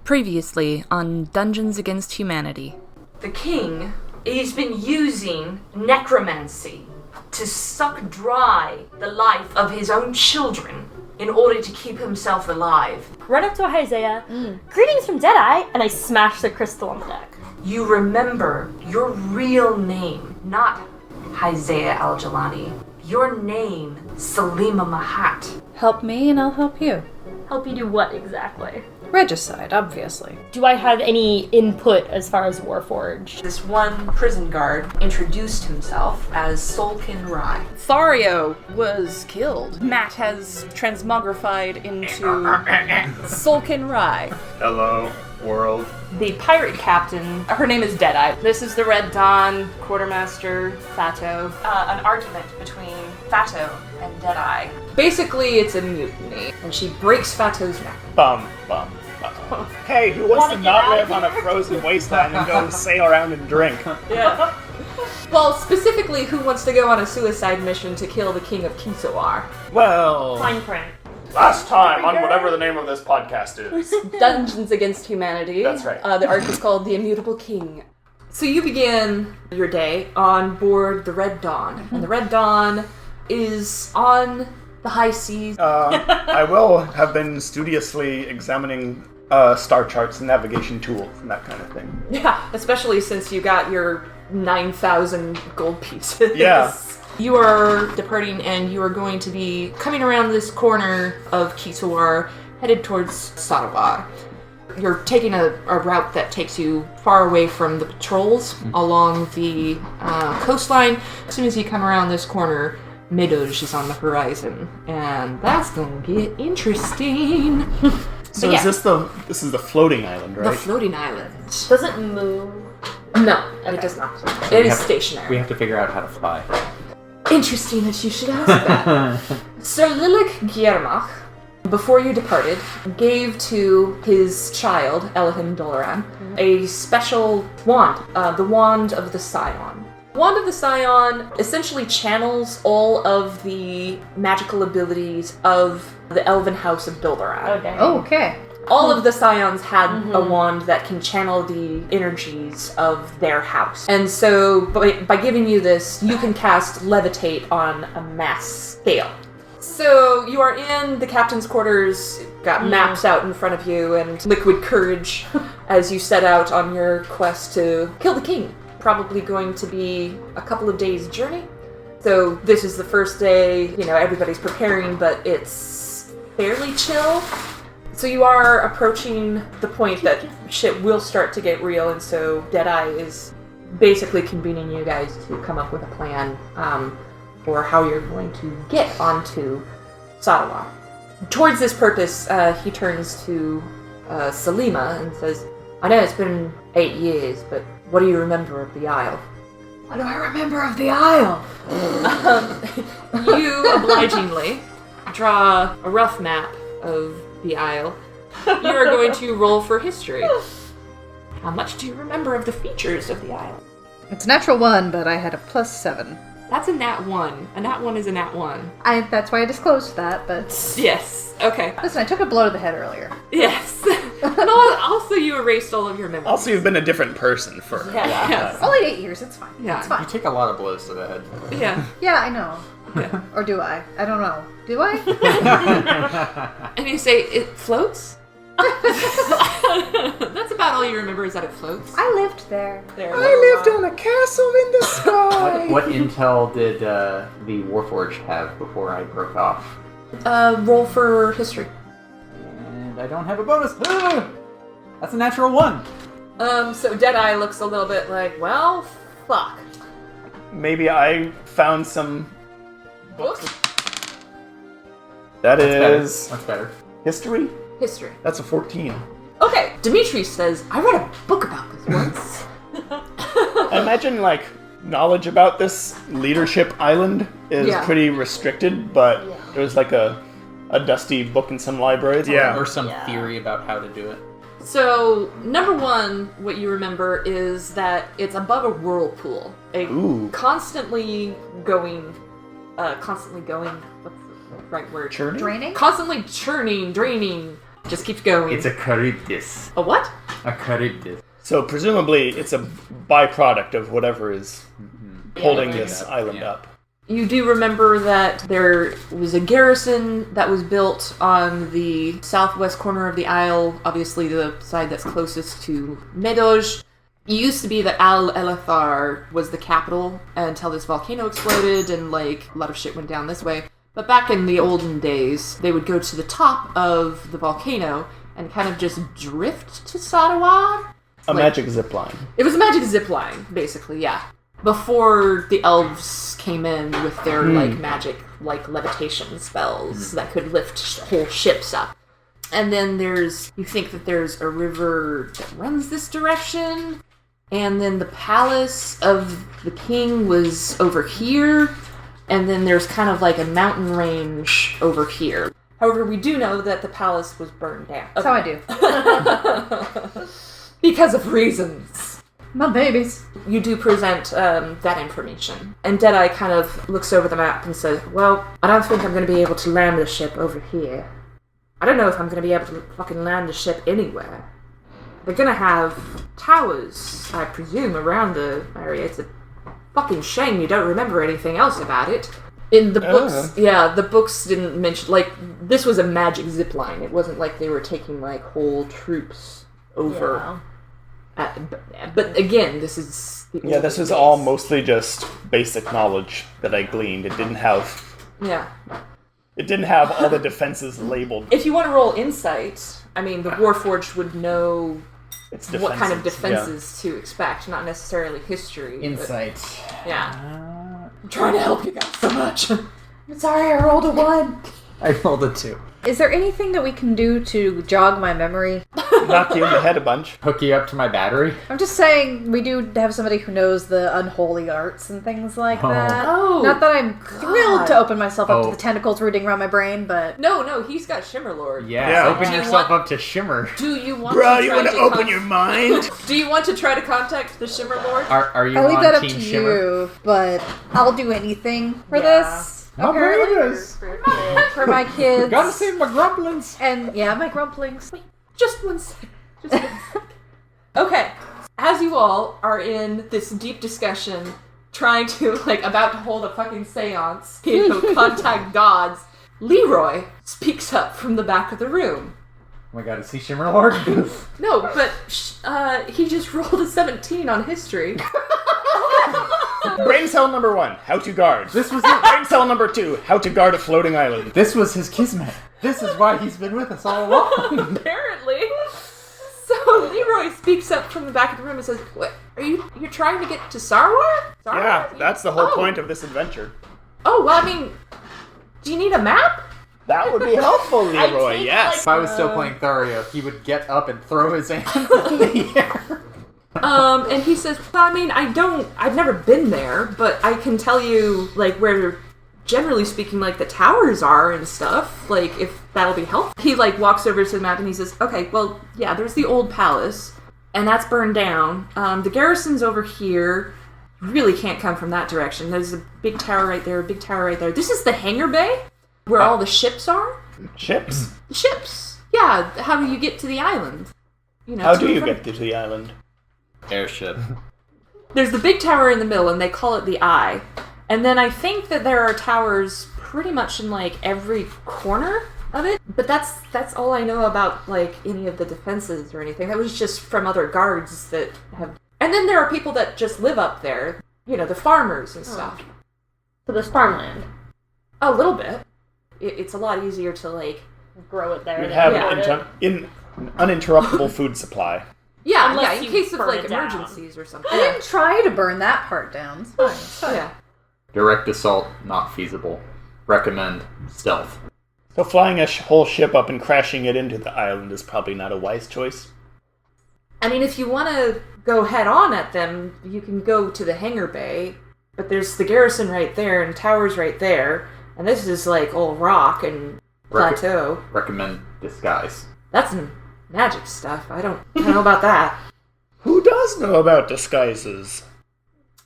Previously on Dungeons Against Humanity. The king, he's been using necromancy to suck dry the life of his own children in order to keep himself alive. Run up to Isaiah, greetings from Deadeye, and I smash the crystal on the deck. You remember your real name, not Isaiah Al-Jalani. Your name, Salima Mahat. Help me and I'll help you. Help you do what exactly? Regicide, obviously. Do I have any input as far as Warforged? This one prison guard introduced himself as Solkinn Rai. Thario was killed. Matt has transmogrified into Solkinn Rai. Hello, world. The pirate captain, her name is Deadeye. This is the Red Dawn, Quartermaster, Fato. An argument between Fato and Deadeye. Basically, it's a mutiny, and she breaks Fato's neck. Bum. Hey, who wants to not live on a frozen wasteland and go sail around and drink? Yeah. Well, specifically, who wants to go on a suicide mission to kill the king of Kisawar? Well, Fine print. last time on whatever the name of this podcast is. Dungeons Against Humanity. That's right. The arc is called The Immutable King. So you begin your day on board the Red Dawn. And the Red Dawn is on the high seas. I will have been studiously examining star charts and navigation tools and that kind of thing. Yeah, especially since you got your 9,000 gold pieces. Yeah. You are departing and you are going to be coming around this corner of Kisawar, headed towards Sarawar. You're taking a route that takes you far away from the patrols along the coastline. As soon as you come around this corner, Meadows is on the horizon, and that's gonna get interesting. So yeah. this is the floating island, right? The floating island. Does it move? No, it does not. It is stationary. We have to figure out how to fly. Interesting that you should ask that. Sir Lilik Giermach, before you departed, gave to his child, Elahimm Dolaran, a special wand, the Wand of the Scion. Wand of the Scion essentially channels all of the magical abilities of the Elven House of Dolaran. Okay. Oh, okay. All of the Scions had a wand that can channel the energies of their house. And so, by giving you this, you can cast Levitate on a mass scale. So, you are in the captain's quarters, got maps out in front of you, and liquid courage as you set out on your quest to kill the king. Probably going to be a couple of days' journey. So, this is the first day, everybody's preparing, but it's fairly chill. So you are approaching the point that shit will start to get real, and so Deadeye is basically convening you guys to come up with a plan for how you're going to get onto Sarawak. Towards this purpose, he turns to Salima and says, I know it's been 8 years, but what do you remember of the Isle? What do I remember of the Isle? You obligingly draw a rough map of the Isle. You are going to roll for history. How much do you remember of the features of the Isle? It's a natural 1, but I had a +7. That's a nat 1. A nat 1 is a nat 1. That's why I disclosed that, but... Yes. Okay. Listen, I took a blow to the head earlier. Yes. And also you erased all of your memories. Also, you've been a different person for a long Yes. time. Only 8 years, it's fine. Yeah. It's fine. You take a lot of blows to the head. Yeah. Yeah, I know. Yeah. Or do I? I don't know. Do I? And you say, it floats? That's about all you remember is that it floats. I lived there. I lived on a castle in the sky. What intel did the Warforged have before I broke off? Roll for history. And I don't have a bonus. Ah! That's a natural 1. So Deadeye looks a little bit like, well, fuck. Maybe I found some Books? That's is That's better. history. History. That's a 14. Okay, Dimitri says, I read a book about this once. I imagine, knowledge about this leadership island is Yeah. pretty restricted, but there's a dusty book in some libraries. Or some theory about how to do it. So, number 1, what you remember is that it's above a whirlpool. Ooh. Constantly going, what's the right word? Churning? Draining? Constantly churning, draining Just keeps going. It's a Charybdis. A what? A Charybdis. So presumably it's a byproduct of whatever is holding this island Yeah. up. You do remember that there was a garrison that was built on the southwest corner of the isle, obviously the side that's closest to Medoge. It used to be that Al-Elathar was the capital until this volcano exploded and, like, a lot of shit went down this way. But back in the olden days, they would go to the top of the volcano and kind of just drift to Sadawar. A magic zip line. It was a magic zip line, basically, yeah. Before the elves came in with their, like, magic, like, levitation spells that could lift whole ships up. And then you think that there's a river that runs this direction, and then the palace of the king was over here, and then there's kind of like a mountain range over here. However, we do know that the palace was burned down. That's how I do. Because of reasons. My babies. You do present that information. And Deadeye kind of looks over the map and says, well, I don't think I'm going to be able to land the ship over here. I don't know if I'm going to be able to fucking land the ship anywhere. They're going to have towers, I presume, around the area. It's a fucking shame you don't remember anything else about it. In the books, the books didn't mention, like, this was a magic zip line. It wasn't like they were taking, like, whole troops over. But again, this is... This is all mostly just basic knowledge that I gleaned. It didn't have... Yeah. It didn't have all the defenses labeled. If you want to roll insight, I mean, the Warforged would know It's what kind of defenses, defenses to expect, not necessarily history. Insight. But, yeah. I'm trying to help you guys so much. I'm sorry, I rolled a 1. I rolled a 2. Is there anything that we can do to jog my memory? Knock you in the head a bunch. Hook you up to my battery? I'm just saying, we do have somebody who knows the unholy arts and things like that. Oh, Not that I'm thrilled to open myself up to Oh. the tentacles rooting around my brain, but... No, he's got Shimmerlord. Yeah, open Do you yourself want- up to Shimmer. Do you want Bro, to you try want to to open your mind? Do you want to try to contact the Shimmerlord? Are you I'll leave on that up Team to Shimmer? you, but I'll do anything for Yeah. this. My Apparently. babies! For my kids. Gotta save my grumblings! And, yeah, my grumplings. Just one second. Just one second. Okay. As you all are in this deep discussion, trying to, like, about to hold a fucking seance, contact gods, Leroy speaks up from the back of the room. Oh my god, is he Shimmer Lord? No, but he just rolled a 17 on history. Brain cell number 1, how to guard. This was it. Brain cell number 2, how to guard a floating island. This was his kismet. This is why he's been with us all along. Apparently. So Leroy speaks up from the back of the room and says, "What? You're trying to get to Sarwar? Yeah, that's the whole Oh. point of this adventure. Oh, well, I mean, do you need a map? That would be helpful, Leroy, take, yes. If I was still playing Thario, he would get up and throw his hands in the air. And he says, well, I mean, I've never been there, but I can tell you, like, where, generally speaking, like, the towers are and stuff, like, if that'll be helpful. He, like, walks over to the map and he says, okay, well, yeah, there's the old palace, and that's burned down. The garrison's over here. You really can't come from that direction. There's a big tower right there, a big tower right there. This is the hangar bay, where all the ships are. Ships? The ships. Yeah, how do you get to the island? You know, How to do and you from- get to the island? Airship. There's the big tower in the middle, and they call it the Eye. And then I think that there are towers pretty much in, like, every corner of it. But that's all I know about, like, any of the defenses or anything. That was just from other guards that have... And then there are people that just live up there. You know, the farmers and stuff. So there's farmland. A little bit. It's a lot easier to, like... Grow it there. You'd then have import it. an uninterruptible food supply. Yeah, Unless in you case of, burn like, it down. emergencies or something. I didn't try to burn that part down. It's fine. It's fine. Yeah. Direct assault, not feasible. Recommend stealth. So flying a whole ship up and crashing it into the island is probably not a wise choice. I mean, if you want to go head on at them, you can go to the hangar bay, but there's the garrison right there and towers right there, and this is like all rock and plateau. Recommend disguise. That's some magic stuff. I don't know about that. Who does know about disguises?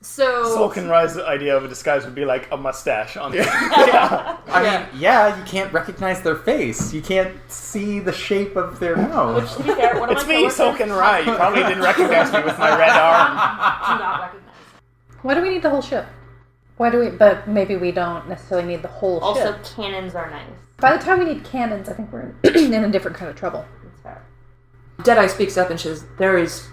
So Solkinn Rai's idea of a disguise would be like a mustache on the I mean, yeah, you can't recognize their face. You can't see the shape of their nose. To be fair, one of It's my me, coworkers Solkinn Rai. You probably didn't recognize me with my red arm. do not recognize. Why do we need the whole ship? Why do we? But maybe we don't necessarily need the whole Also, ship. cannons are nice. By the time we need cannons, I think we're in a different kind of trouble. That's fair. Deadeye speaks up and says, "There is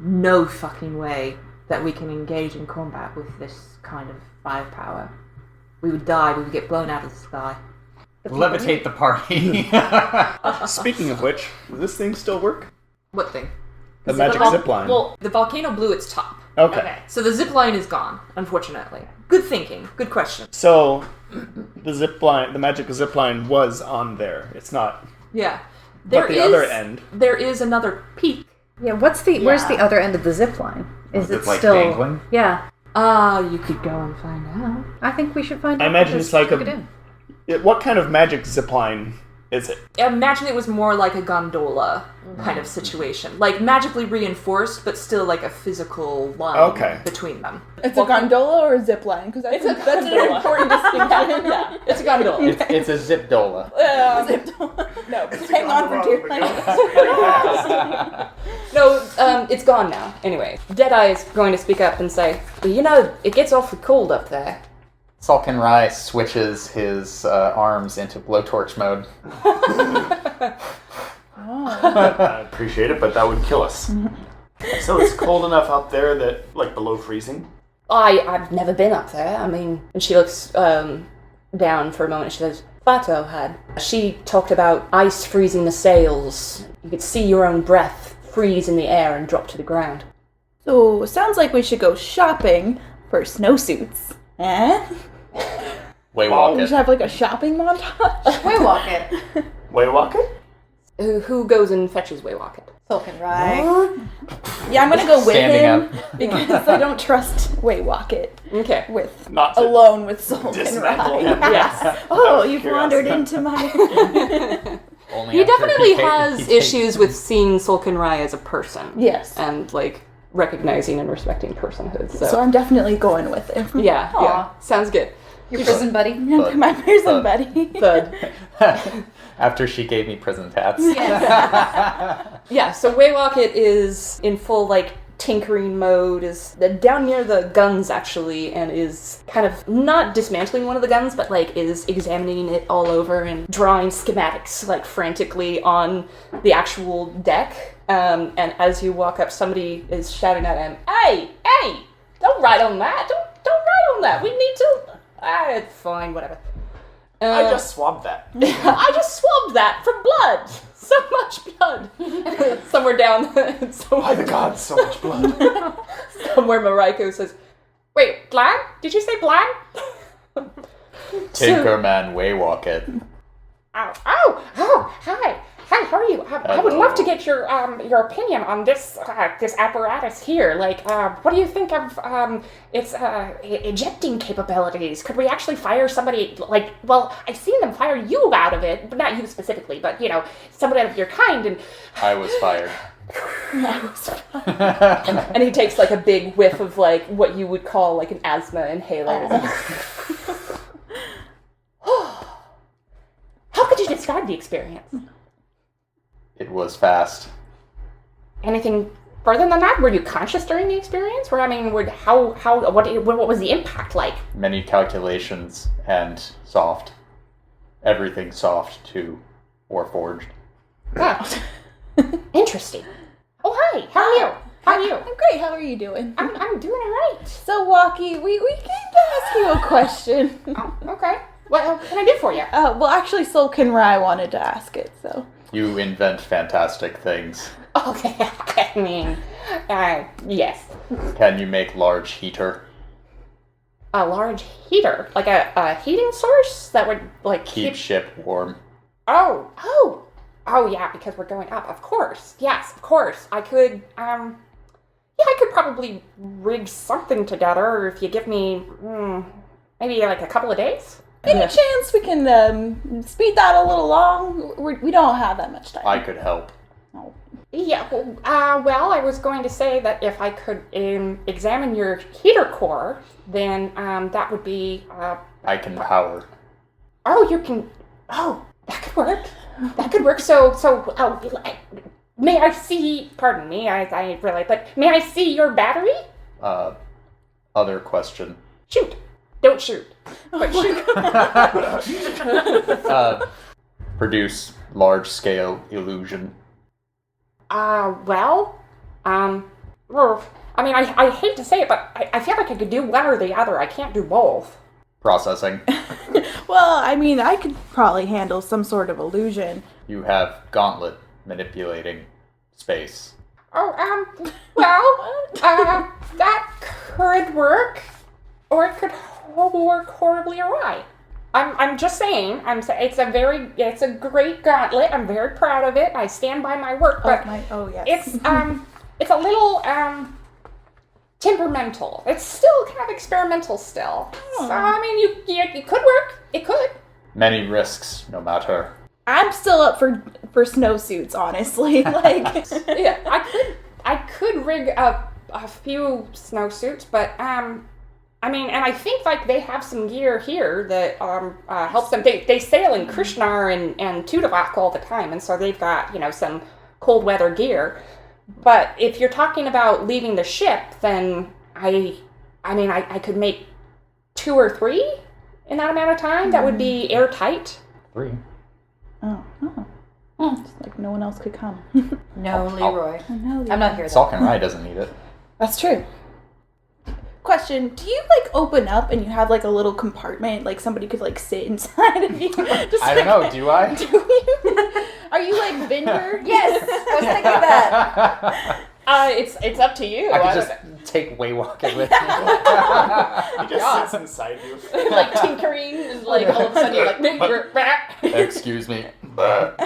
no fucking way that we can engage in combat with this kind of firepower. We would die. We would get blown out of the sky." Levitate the party. Speaking of which, does this thing still work? What thing? The magic zip line. Well, the volcano blew its top. Okay. So the zip line is gone, unfortunately. Good thinking. Good question. So the zip line, the magic zip line was on there. It's not. Yeah. But the other end. There is another peak. Yeah, where's the other end of the zip line? Is it like still dangling? Yeah. You could go and find out. I think we should find out. I imagine because it's like look it in. What kind of magic zip line is it? Imagine it was more like a gondola kind of situation. Like magically reinforced, but still like a physical line between them. It's a gondola or a zip line? Because that's an important distinction. Yeah, it's a gondola. It's a zip dola. No, hang on for dear life. No, it's gone now. Anyway, Deadeye is going to speak up and say, "You know, it gets awfully cold up there." Solkinn Rai switches his arms into blowtorch mode. I appreciate it, but that would kill us. So it's cold enough up there that, like, below freezing? I've never been up there. I mean, and she looks down for a moment. She says, "Fato had. She talked about ice freezing the sails. You could see your own breath freeze in the air and drop to the ground." So, sounds like we should go shopping for snowsuits. Eh? Waywalk We it. should have like a shopping montage. Waywalk it. Waywalk it? Who goes and fetches Waywalk it? Solkinn Rai. Yeah, I'm gonna go with Standing him up. because I don't trust Waywalk it Okay. with Not to alone with Solkinn dismantle Rai. him. Yes. Oh, you've Curiosity. wandered into my. Only He after definitely takes- has he takes- issues with seeing Solkinn Rai as a person. Yes. And, like, recognizing and respecting personhood. So I'm definitely going with him. yeah, yeah. Aw. Sounds good. Your prison buddy. My prison Thud. buddy. Thud. After she gave me prison tats. Yeah, so Waywalk it is in full, like, tinkering mode, is down near the guns, actually, and is kind of not dismantling one of the guns, but, like, is examining it all over and drawing schematics, like, frantically on the actual deck. And as you walk up, somebody is shouting at him, Hey, don't write on that, don't write on that, we need to... it's fine, whatever. I just swabbed that. I just swabbed that for blood. So much blood. Somewhere down. By the gods, so much blood. Somewhere Mariko says, "Wait, blood? Did you say blood?" Tinkerman Waywalk it. Oh, hi. Hi, how are you? I would love to get your opinion on this this apparatus here. Like, what do you think of its ejecting capabilities? Could we actually fire somebody? Like, well, I've seen them fire you out of it, but not you specifically, but you know, somebody of your kind. And I was fired. and he takes like a big whiff of like what you would call like an asthma inhaler. how could you describe the experience? It was fast. Anything further than that? Were you conscious during the experience? Where I mean, what was the impact like? Many calculations and soft. Everything soft too, or forged. Ah, interesting. Oh, hi. How are you? How are you? I'm great. How are you doing? I'm doing all right. So, Walkie, we came to ask you a question. Oh, okay. What can I do for you? Well, actually, Solkinn Rai wanted to ask it, so. You invent fantastic things. Okay. I mean, yes. Can you make large heater? A large heater, like a heating source that would like Keep ship warm. Oh, yeah, because we're going up. Of course, yes, of course. I could, yeah, I could probably rig something together if you give me, maybe like a couple of days. Any chance we can speed that a little along? We don't have that much time. I could help. Oh. Yeah, well, I was going to say that if I could examine your heater core, then that would be... I can power. Oh, you can... Oh, that could work. That could work. So, may I see... Pardon me, I realize, but may I see your battery? Other question. Shoot. Don't shoot. But shoot. Produce large-scale illusion. Well, I mean, I hate to say it, but I feel like I could do one or the other. I can't do both. Processing. Well, I mean, I could probably handle some sort of illusion. You have Gauntlet manipulating space. Oh, that could work, or it could work horribly awry. I'm just saying. It's a great gauntlet. I'm very proud of it. I stand by my work, but yes. it's a little temperamental. It's still kind of experimental still. So I mean, it could work. It could. Many risks, no matter. I'm still up for snowsuits, honestly. Like, Yeah, I could rig up a few snowsuits, but I mean, and I think like they have some gear here that helps them. They sail in Krishnar and Tudavak all the time, and so they've got some cold weather gear. But if you're talking about leaving the ship, then I could make 2 or 3 in that amount of time. That would be airtight. 3. It's like no one else could come. No, Leroy. No, I'm not here. Solkinn Rai doesn't need it. That's true. Question: do you like open up and you have like a little compartment, like somebody could like sit inside of you? Just I don't know. Do I? Do you? Are you like Vinder? Yes, I was thinking that. It's up to you. I could just take Waywalking with me. He just sits inside you. like tinkering and like all of a sudden you're like Excuse me. That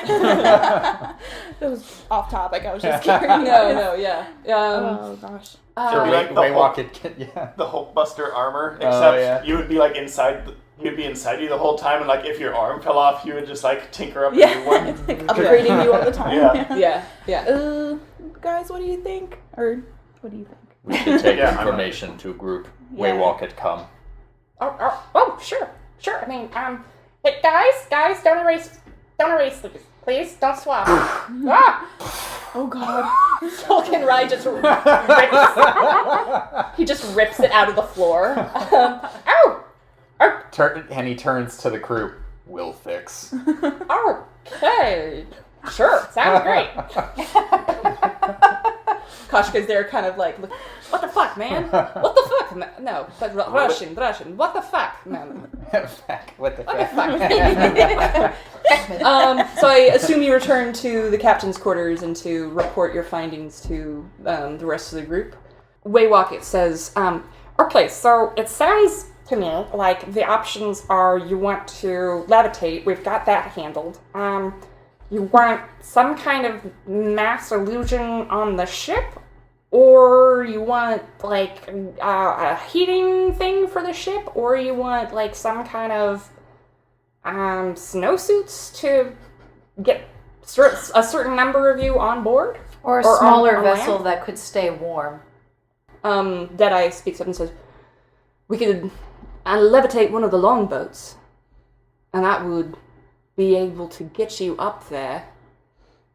was off topic. I was just curious. no, yeah. Oh gosh. It'd be like the Waywalking, the Hulkbuster armor, except you would be like inside. He'd be inside you the whole time, and like if your arm fell off, you would just like tinker up a new one. It's like upgrading you all the time. Yeah. Guys, what do you think? Or what do you think? We should take information to a group. Waywalk it come. Oh, sure. I mean, hey, guys, don't erase, please, don't swap. Oh God. Solkinn Rai just rips it out of the floor. And he turns to the crew. We'll fix. Okay. Sure, sounds great. Koshka's there kind of like, what the fuck, man? What the fuck? No, but Russian. What the fuck, man? What the What fuck? the fuck? So I assume you return to the captain's quarters and to report your findings to the rest of the group. Waywalk, it says, okay, so it sounds to me like the options are you want to levitate, we've got that handled. You want some kind of mass illusion on the ship, or you want like a heating thing for the ship, or you want like some kind of snowsuits to get a certain number of you on board, Or a smaller on vessel land? that could stay warm. Deadeye speaks up and says, we could levitate one of the longboats, and that would be able to get you up there.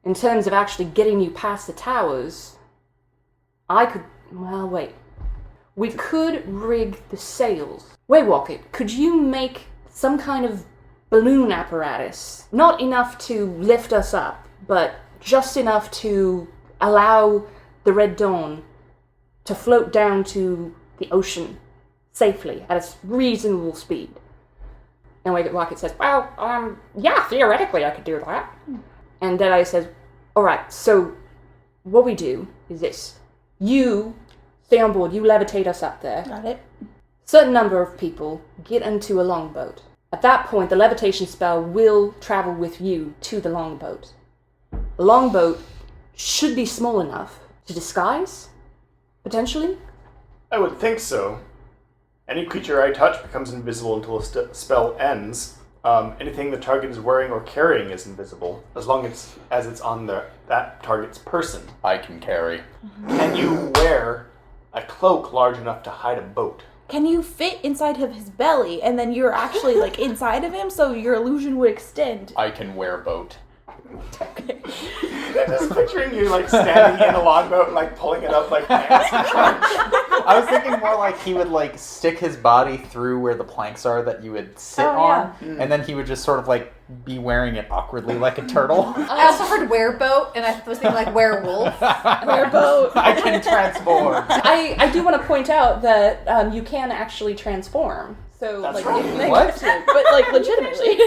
In terms of actually getting you past the towers, we could rig the sails. Waywalk, could you make some kind of balloon apparatus? Not enough to lift us up, but just enough to allow the Red Dawn to float down to the ocean safely at a reasonable speed. And Waywalk says, well, yeah, theoretically I could do that. And Deadeye says, alright, so what we do is this. You stay on board, you levitate us up there. Got it. Certain number of people get into a longboat. At that point, the levitation spell will travel with you to the longboat. The longboat should be small enough to disguise, potentially. I would think so. Any creature I touch becomes invisible until a spell ends, Anything the target is wearing or carrying is invisible, as long as it's on that target's person. I can carry. Can you wear a cloak large enough to hide a boat? Can you fit inside of his belly and then you're actually like inside of him so your illusion would extend? I can wear boat. Okay. I'm just picturing you like standing in a longboat and like pulling it up like pants. I was thinking more like he would like stick his body through where the planks are that you would sit on, and then he would just sort of like be wearing it awkwardly like a turtle. I also heard wereboat, and I was thinking like werewolf. Wereboat. I can transform. I do want to point out that you can actually transform. So, That's like, right. if they What? want to, but like legitimately,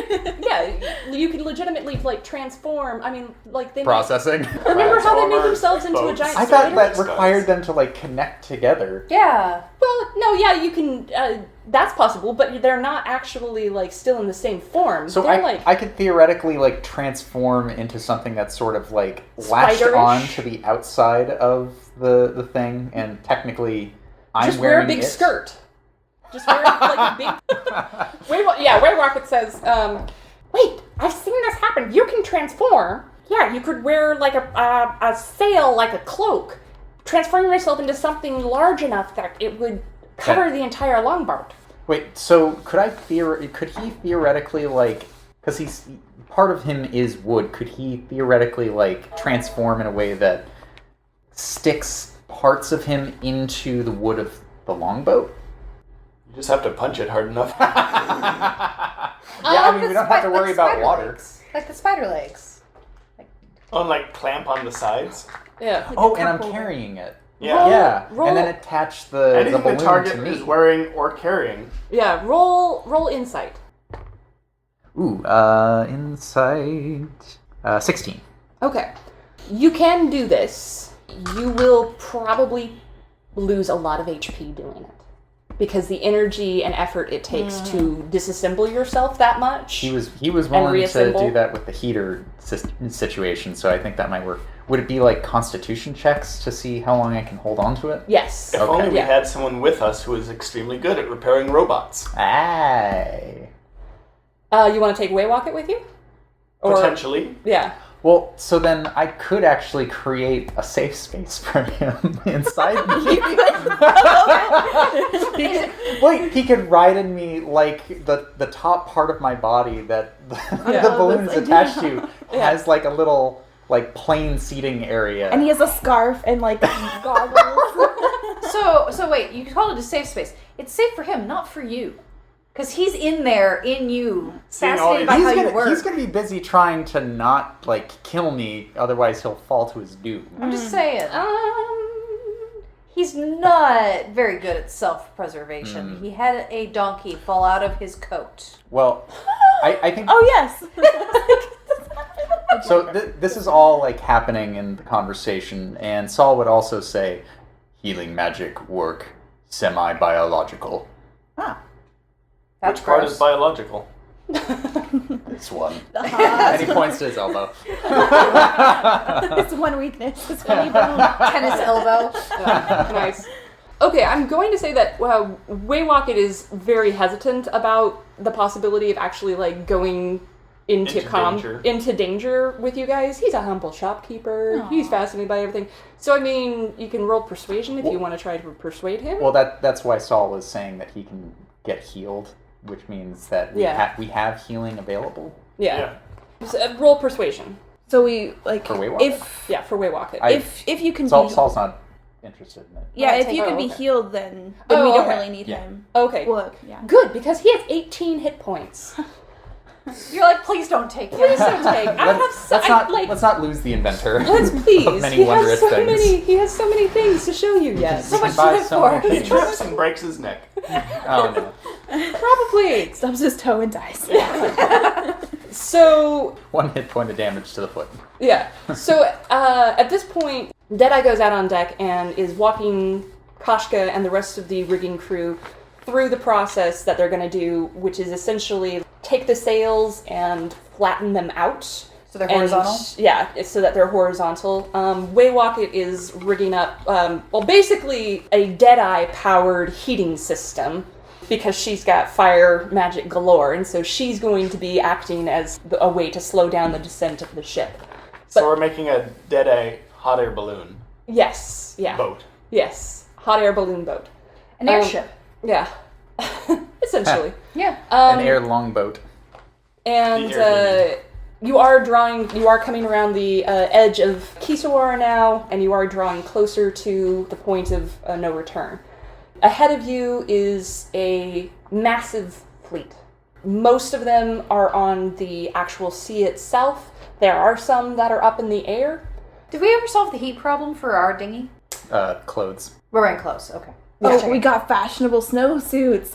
yeah, you can legitimately like transform. I mean, like they Processing. remember how they made Transformers, themselves into a boats. giant I thought spider? that required them to like connect together. Yeah. Well, no, yeah, you can. That's possible, but they're not actually like still in the same form. So they're I could theoretically like transform into something that's sort of like latched Spiderish? on to the outside of the thing, and technically I'm just wear wearing a big it. skirt. Just wear like a big. Way Rocket says, wait, I've seen this happen. You can transform. Yeah, you could wear like a sail, like a cloak. Transform yourself into something large enough that it would cover the entire longboat. Wait, so could he theoretically like, because he's part of him is wood, could he theoretically like transform in a way that sticks parts of him into the wood of the longboat? You just have to punch it hard enough. Yeah, I mean, we don't have to worry about water. Legs. Like the spider legs. Oh, and like clamp on the sides. Yeah. Oh, and I'm carrying it. Yeah. Yeah, roll- and then attach the Anything balloon the target to me. is wearing or carrying. Yeah. Roll insight. Ooh, inside 16. Okay. You can do this. You will probably lose a lot of HP doing it. Because the energy and effort it takes to disassemble yourself that much. He was willing to reassemble? do that with the heater situation, so I think that might work. Would it be like constitution checks to see how long I can hold on to it? Yes. If only we Yeah. had someone with us who is extremely good at repairing robots. Aye. You want to take Waywalk with you? Or, Potentially. Yeah. Well, so then I could actually create a safe space for him inside me. Wait, he could ride in me like the top part of my body that the balloon is attached to has like a little like plane seating area. And he has a scarf and like goggles. So wait, you call it a safe space. It's safe for him, not for you. Because he's in there, in you, Seeing all fascinated by these- how you work. He's gonna be busy trying to not like kill me, otherwise he'll fall to his doom. I'm just saying. He's not very good at self-preservation. He had a donkey fall out of his coat. Well, I think. Oh yes. So this is all like happening in the conversation, and Saul would also say, "Healing magic work semi-biological." That's Which part gross. is biological? This one. And he points to his elbow. It's one weakness. It's one bone. Tennis elbow. Nice. Okay, I'm going to say that Waywalk is very hesitant about the possibility of actually like going into danger with you guys. He's a humble shopkeeper. He's fascinated by everything. So I mean, you can roll persuasion if you want to try to persuade him. Well, that's why Saul was saying that he can get healed, which means that we have healing available. Yeah. So, roll persuasion. So we like For Waywalk? For Waywalk. if you can Saul's not interested in it. if you can be healed, then we don't really need him. Okay. Well, yeah. Good, because he has 18 hit points. You're like, please don't take him. Please don't take. Let's not lose the inventor. Let's please. Of many wondrous things. He has so many things to show you yet. So much to buy live so for. many He trips and breaks his neck. Oh no. Probably. Stubs his toe and dies. So 1 hit point of damage to the foot. yeah. So at this point, Deadeye goes out on deck and is walking Koshka and the rest of the rigging crew through the process that they're going to do, which is essentially take the sails and flatten them out. So they're horizontal? Yeah, so that they're horizontal. Waywalk is rigging up, basically a Deadeye-powered heating system because she's got fire magic galore, and so she's going to be acting as a way to slow down the descent of the ship. So we're making a Deadeye hot air balloon. Yes. Yeah. Boat. Yes. Hot air balloon boat. An airship. Yeah. Essentially. Yeah. An air longboat. And you are coming around the edge of Kisawara now, and you are drawing closer to the point of no return. Ahead of you is a massive fleet. Most of them are on the actual sea itself. There are some that are up in the air. Did we ever solve the heat problem for our dinghy? Clothes. We're wearing clothes. Okay. Oh, we got fashionable snowsuits.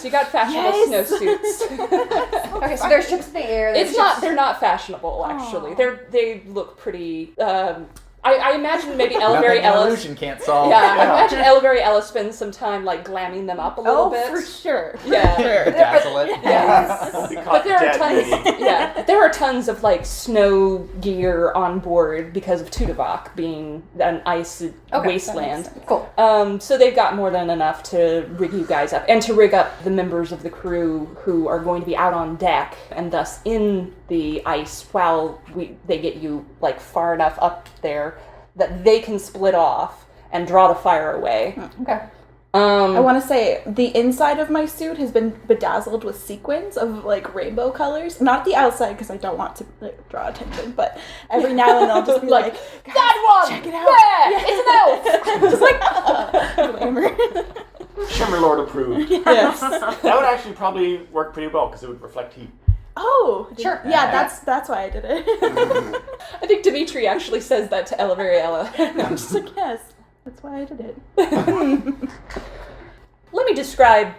You got fashionable snowsuits. Okay, so there's ships in the air. They're not fashionable, actually. They look pretty, I imagine maybe Nothing Ella. illusion can't solve. Yeah, I imagine Ella spends some time like glamming them up a little bit. For sure. Yeah. Dazzle it. Yes. But there are tons. Yeah, there are tons of like snow gear on board because of Tudavok being an ice wasteland. Cool. So they've got more than enough to rig you guys up and to rig up the members of the crew who are going to be out on deck and thus in the ice while they get you like far enough up there that they can split off and draw the fire away. Okay. I want to say the inside of my suit has been bedazzled with sequins of like rainbow colors. Not the outside because I don't want to like, draw attention, but every now and then I'll just be like, that one! Check it out! Yeah, it's an elf! Just glamour. Shimmer Lord approved. Yes. That would actually probably work pretty well because it would reflect heat. Oh, sure. Yeah, that's why I did it. I think Dimitri actually says that to Ella. I'm just like, yes, that's why I did it. Let me describe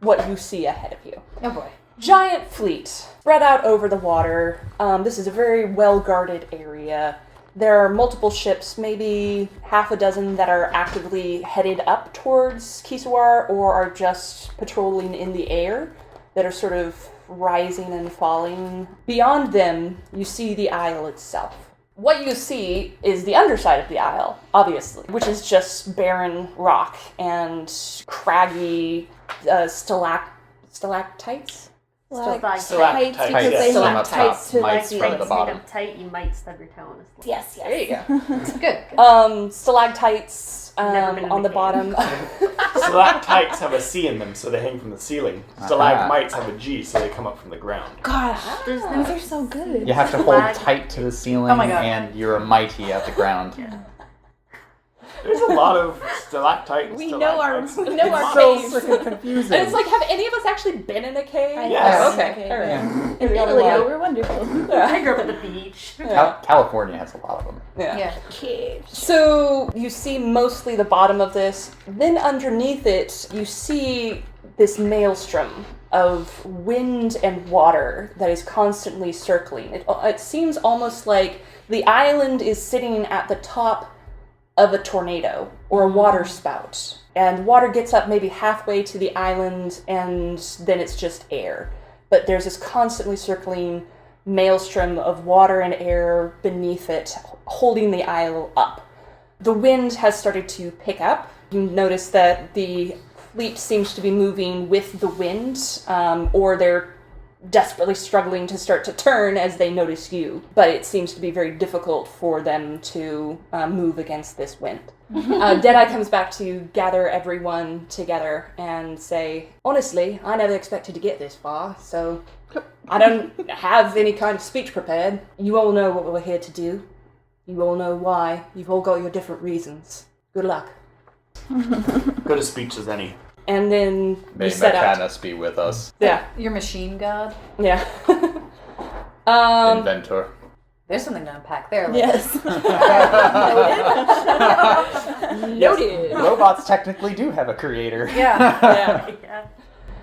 what you see ahead of you. Oh boy. Giant fleet spread out over the water. This is a very well-guarded area. There are multiple ships, maybe half a dozen that are actively headed up towards Kisawara or are just patrolling in the air that are sort of rising and falling. Beyond them, you see the isle itself. What you see is the underside of the isle, obviously, which is just barren rock and craggy stalactites? Stalactites, Stalactites, because they yes. have tights to Mites like from the the bottom. Made them tight, you might stub your toe on a slip. Yes, There you go. Good. Stalactites Never been in on the the bottom. Stalactites have a C in them, so they hang from the ceiling. Stalagmites have a G, so they come up from the ground. Gosh, those are so good. You have to hold tight to the ceiling, Oh my God. and you're a mighty at the ground. There's a lot of stalactites. We know our caves. So freaking confusing. And it's like, have any of us actually been in a cave? Yes. Oh, okay. All right. Yeah. In We all Italy, are. we're wonderful. I grew up at the beach. California has a lot of them. Yeah. Caves. So you see mostly the bottom of this. Then underneath it, you see this maelstrom of wind and water that is constantly circling. It seems almost like the island is sitting at the top of a tornado or a water spout. And water gets up maybe halfway to the island and then it's just air. But there's this constantly circling maelstrom of water and air beneath it, holding the isle up. The wind has started to pick up. You notice that the fleet seems to be moving with the wind, or they're desperately struggling to start to turn as they notice you. But it seems to be very difficult for them to move against this wind. Deadeye comes back to gather everyone together and say, honestly, I never expected to get this far, so I don't have any kind of speech prepared. You all know what we're here to do. You all know why. You've all got your different reasons. Good luck. Good a speech as any. And then May you set out. Mechanus be with us. Yeah, Your machine god. yeah. Inventor. There's something to unpack there. Yes. Noted. Robots technically do have a creator. Yeah. Yeah. Yeah.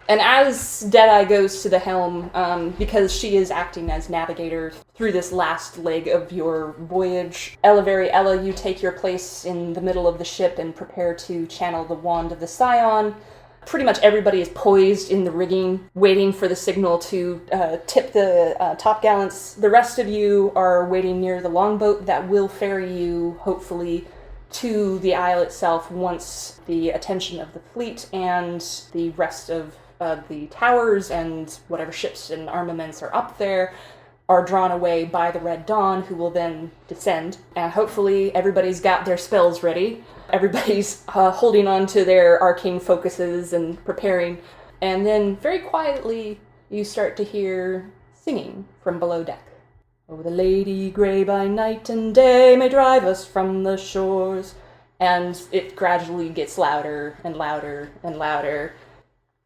And as Deadeye goes to the helm, because she is acting as navigator through this last leg of your voyage, Ella, you take your place in the middle of the ship and prepare to channel the wand of the Scion. Pretty much everybody is poised in the rigging, waiting for the signal to tip the topgallants. The rest of you are waiting near the longboat that will ferry you, hopefully, to the isle itself once the attention of the fleet and the rest of the towers and whatever ships and armaments are up there are drawn away by the Red Dawn, who will then descend. And hopefully everybody's got their spells ready. Everybody's holding on to their arcane focuses and preparing. And then very quietly you start to hear singing from below deck. Oh, the lady grey by night and day may drive us from the shores. And it gradually gets louder and louder and louder.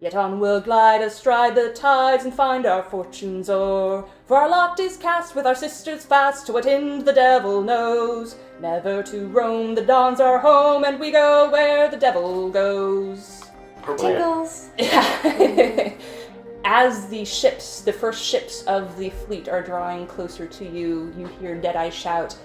Yet on we'll glide astride the tides and find our fortunes o'er. For our lot is cast with our sisters fast to what end the devil knows. Never to roam, the dawn's our home, and we go where the devil goes. Tingles. Yeah. As the first ships of the fleet are drawing closer to you, you hear Deadeye shout,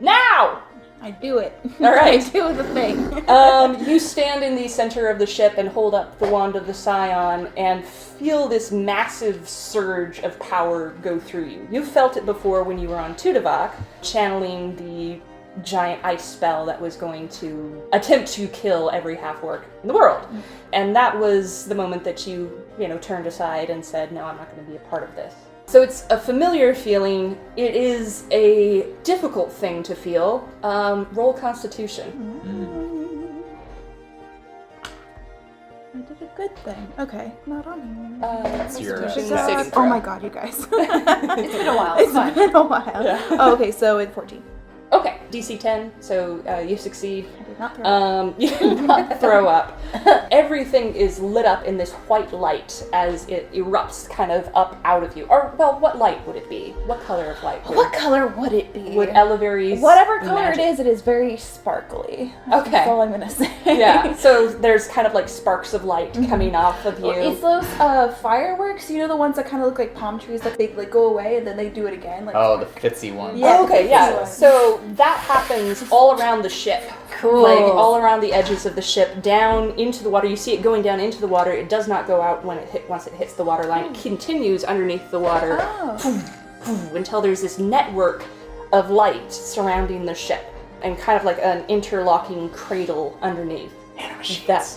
"Now!" I do it. All right. I do the thing. You stand in the center of the ship and hold up the wand of the Scion and feel this massive surge of power go through you. You felt it before when you were on Tudavak, channeling the giant ice spell that was going to attempt to kill every half-orc in the world. And that was the moment that you turned aside and said, no, I'm not going to be a part of this. So it's a familiar feeling. It is a difficult thing to feel. Roll Constitution. I did a good thing. Okay, not on here. Constitution. Oh my god, you guys. It's been a while. It's been a while. Yeah. Oh, okay, so it's 14. Okay, DC 10, so you succeed. I did not throw up. You did not throw up. Everything is lit up in this white light as it erupts kind of up out of you. Or, well, what light would it be? What color of light? What color would it be? Would Elivary's Whatever color magic... it is very sparkly. Okay. That's all I'm gonna say. Yeah, so there's kind of like sparks of light coming off of you. It's those fireworks, the ones that kind of look like palm trees, like they go away and then they do it again. Like the fitsy ones. Yeah, oh, okay, the yeah. fitsy ones. So that happens all around the ship. Cool. Like all around the edges of the ship, down into the water. You see it going down into the water. It does not go out once it hits the water line. It continues underneath the water until there's this network of light surrounding the ship and kind of like an interlocking cradle underneath. That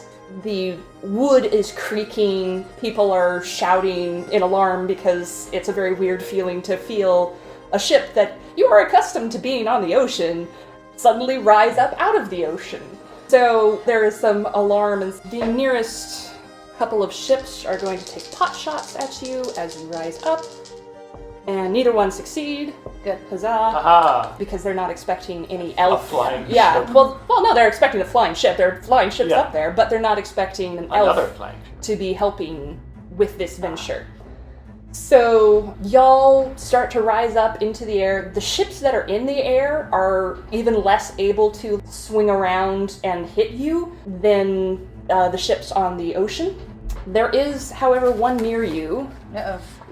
the wood is creaking. People are shouting in alarm because it's a very weird feeling to feel a ship that you are accustomed to being on the ocean suddenly rise up out of the ocean. So there is some alarm, and the nearest couple of ships are going to take pot shots at you as you rise up, and neither one succeed. Good. Huzzah. Aha! Because they're not expecting any elf. A flying Yeah, ship. well, no, they're expecting a flying ship. There are flying ships Yeah. up there, but they're not expecting an Another elf flying ship. to be helping with this venture. So y'all start to rise up into the air. The ships that are in the air are even less able to swing around and hit you than the ships on the ocean. There is, however, one near you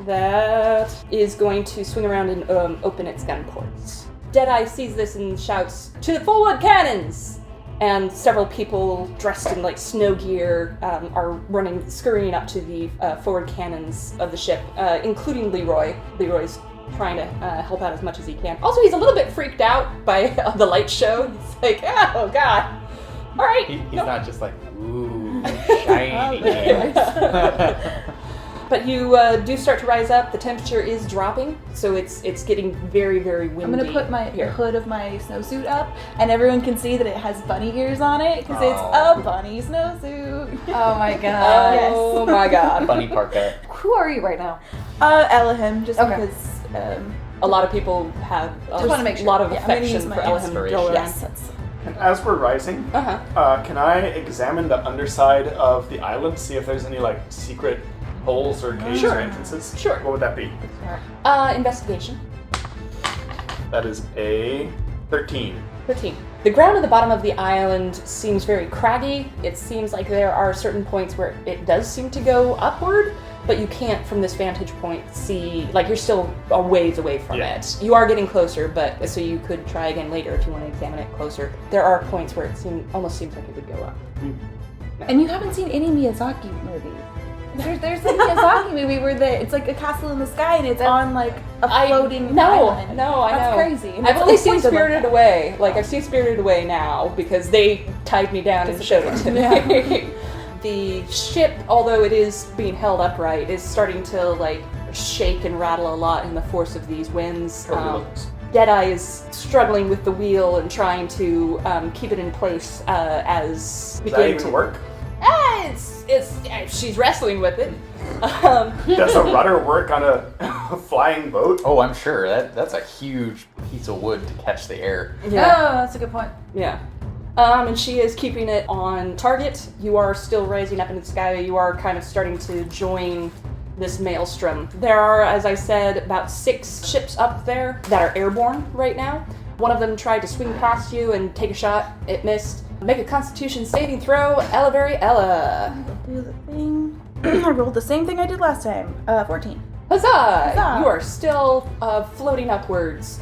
that is going to swing around and open its gun ports. Deadeye sees this and shouts, "To the forward cannons!" And several people dressed in like snow gear are scurrying up to the forward cannons of the ship, including Leroy. Leroy's trying to help out as much as he can. Also, he's a little bit freaked out by the light show. He's like, oh god. All right. He's not just like, ooh, shiny. But you do start to rise up. The temperature is dropping, so it's getting very, very windy. I'm gonna put my hood of my snowsuit up, and everyone can see that it has bunny ears on it because it's a bunny snowsuit. Oh my god. Oh my god. Bunny parka. Who are you right now? Elahimm, just Okay. because. A lot of people have Just wanna make sure. lot of Yeah, I'm gonna affection use for my Elahimm. inspiration. Dolan. Yes, that's. And as we're rising, can I examine the underside of the island, see if there's any like secret holes or caves or entrances? Sure. What would that be? Investigation. That is a 13. 13. The ground at the bottom of the island seems very craggy. It seems like there are certain points where it does seem to go upward, but you can't, from this vantage point, see, like you're still a ways away from it. You are getting closer, but so you could try again later if you want to examine it closer. There are points where it almost seems like it would go up. And you haven't seen any Miyazaki movies. There's a Miyazaki movie where it's like a castle in the sky and it's on like a floating island. No, I know. That's crazy. And I've it's only like seen pointed like Spirited that. Away. Like, I've seen Spirited Away now because they tied me down and showed it to me. The ship, although it is being held upright, is starting to, like, shake and rattle a lot in the force of these winds. Deadeye is struggling with the wheel and trying to keep it in place as... Does that even work? She's wrestling with it. Does a rudder work on a flying boat? Oh, I'm sure. That's a huge piece of wood to catch the air. Yeah. Oh, that's a good point. Yeah. And she is keeping it on target. You are still rising up in the sky. You are kind of starting to join this maelstrom. There are, as I said, about 6 ships up there that are airborne right now. One of them tried to swing past you and take a shot. It missed. Make a Constitution saving throw, Ella. Do the thing. I rolled the same thing I did last time. 14. Huzzah! You are still floating upwards.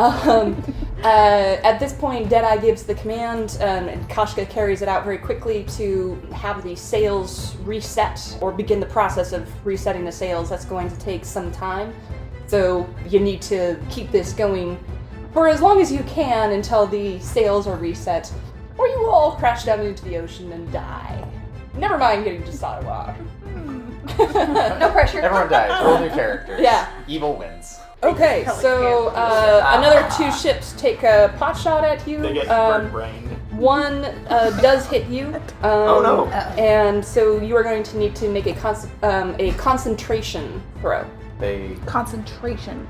At this point, Deadeye gives the command, and Kashka carries it out very quickly to have the sails reset, or begin the process of resetting the sails. That's going to take some time. So you need to keep this going for as long as you can until the sails are reset, or you will all crash down into the ocean and die. Never mind getting to Sadawa. No pressure. Everyone dies. Roll new characters. Yeah. Evil wins. Okay, so another 2 ships take a pot shot at you. They get bird-brained. One does hit you. Oh no! And so you are going to need to make a concentration throw. Concentration,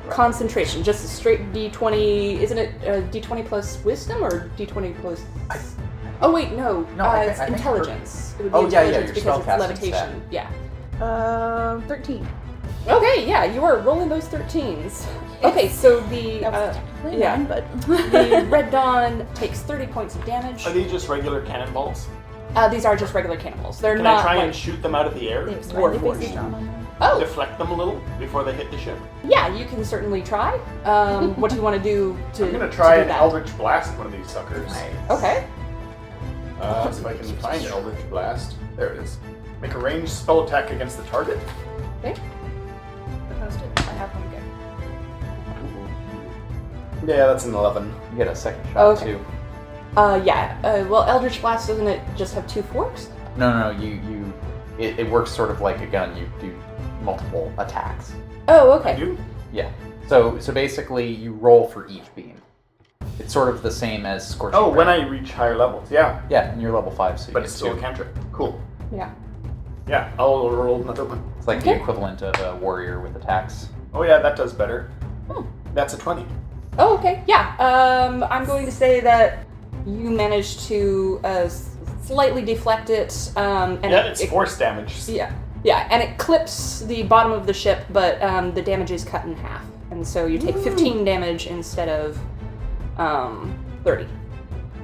just a straight D20. Isn't it D20 plus wisdom or D20 plus? Oh wait, no. It's I think intelligence. It would be Oh, yeah, intelligence your because it's spellcasting levitation. stat. Yeah. 13. Okay, yeah, you are rolling those 13s. Okay, so the Nine, but the Red Dawn takes 30 points of damage. Are these just regular cannonballs? These are just regular cannonballs. They're Can not I try like, and shoot them out of the air? they have smiley faces on them. Oh, Deflect them a little before they hit the ship. yeah, you can certainly try. What do you want to do to I'm gonna try to do and that? Eldritch Blast one of these suckers. Okay. See if I can find Eldritch Blast. There it is. Make a ranged spell attack against the target. Okay. I have one good. Yeah, that's an 11. You get a second shot Okay. too. Well, Eldritch Blast, doesn't it just have 2 forks? No. It works sort of like a gun. You do multiple attacks. Oh, I okay. do? Yeah. So basically, you roll for each beam. It's sort of the same as Scorching Oh, when Ray. I reach higher levels, yeah. Yeah, and you're level 5, so you But get it's still a 2. cantrip. Cool. Yeah. Yeah, I'll roll another one. It's like Okay. the equivalent of a warrior with attacks. Oh yeah, that does better. Hmm. That's a 20. Oh, okay. Yeah. I'm going to say that you managed to slightly deflect it. And Yeah, it's force damage. Yeah, and it clips the bottom of the ship, but the damage is cut in half, and so you take 15 damage instead of 30.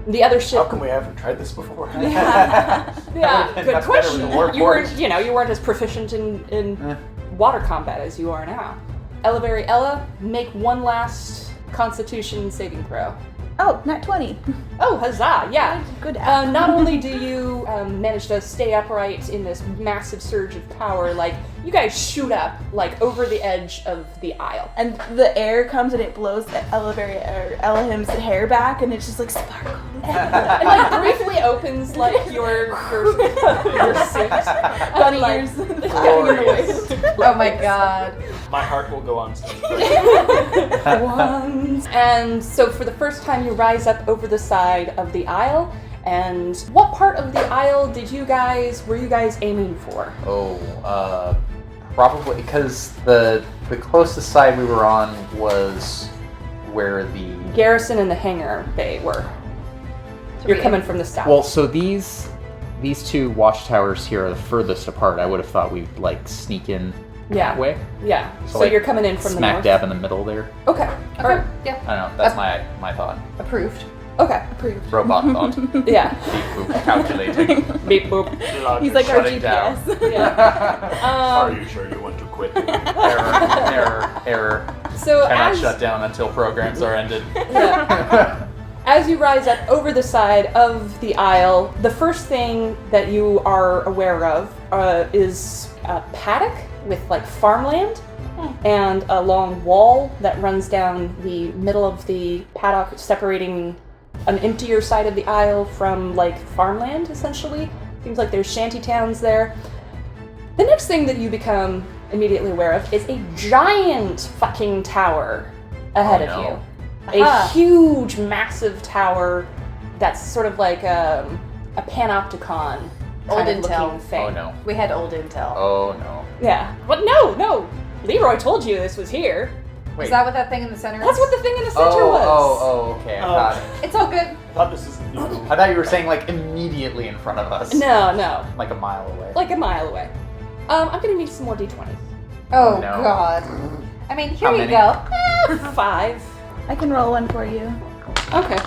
The other ship. How come we haven't tried this before? Yeah, good much better question. with the warp You weren't, forge. you weren't as proficient in water combat as you are now. Ella, make one last Constitution saving throw. Oh, not 20. Oh, huzzah! Yeah. Good Not only do you manage to stay upright in this massive surge of power, like you guys shoot up like over the edge of the aisle. And the air comes and it blows Elahimm's hair back, and it's just like sparkle. It like briefly opens like your suit. Bunny like, ears. Glorious. Oh my god. My heart will go on stage. And so for the first time you rise up over the side of the aisle, and what part of the aisle were you guys aiming for? Probably because the closest side we were on was where the Garrison and the hangar bay were. You're coming from the south. well, so these 2 watchtowers here are the furthest apart. I would have thought we'd like sneak in that way. Yeah. So like, you're coming in from the Smack north. dab in the middle there. Okay. All right. Yeah. I don't know. That's my thought. Approved. Okay. Approved. Robot thought. Yeah. Beep boop calculating. Beep boop. He's like our Shutting down. GPS. Yeah. Are you sure you want to quit? Error. So Cannot as shut down until programs are ended. yeah. As you rise up over the side of the aisle, the first thing that you are aware of is a paddock with like farmland and a long wall that runs down the middle of the paddock, separating an emptier side of the aisle from like farmland, essentially. Seems like there's shanty towns there. The next thing that you become immediately aware of is a giant fucking tower ahead of you. A huge, massive tower that's sort of like a panopticon Old kind of intel. looking thing. Oh no. We had old intel. Oh no. Yeah. But no! Leroy told you this was here. Wait. Is that what that thing in the center That's is? what the thing in the center was. Oh, okay. I got it. It's all good. I thought this is new. I thought you were saying like immediately in front of us. No. Like a mile away. Like a mile away. I'm gonna need some more d20s. Oh, No. God. I mean, here How you many? go. 5. I can roll one for you, Okay.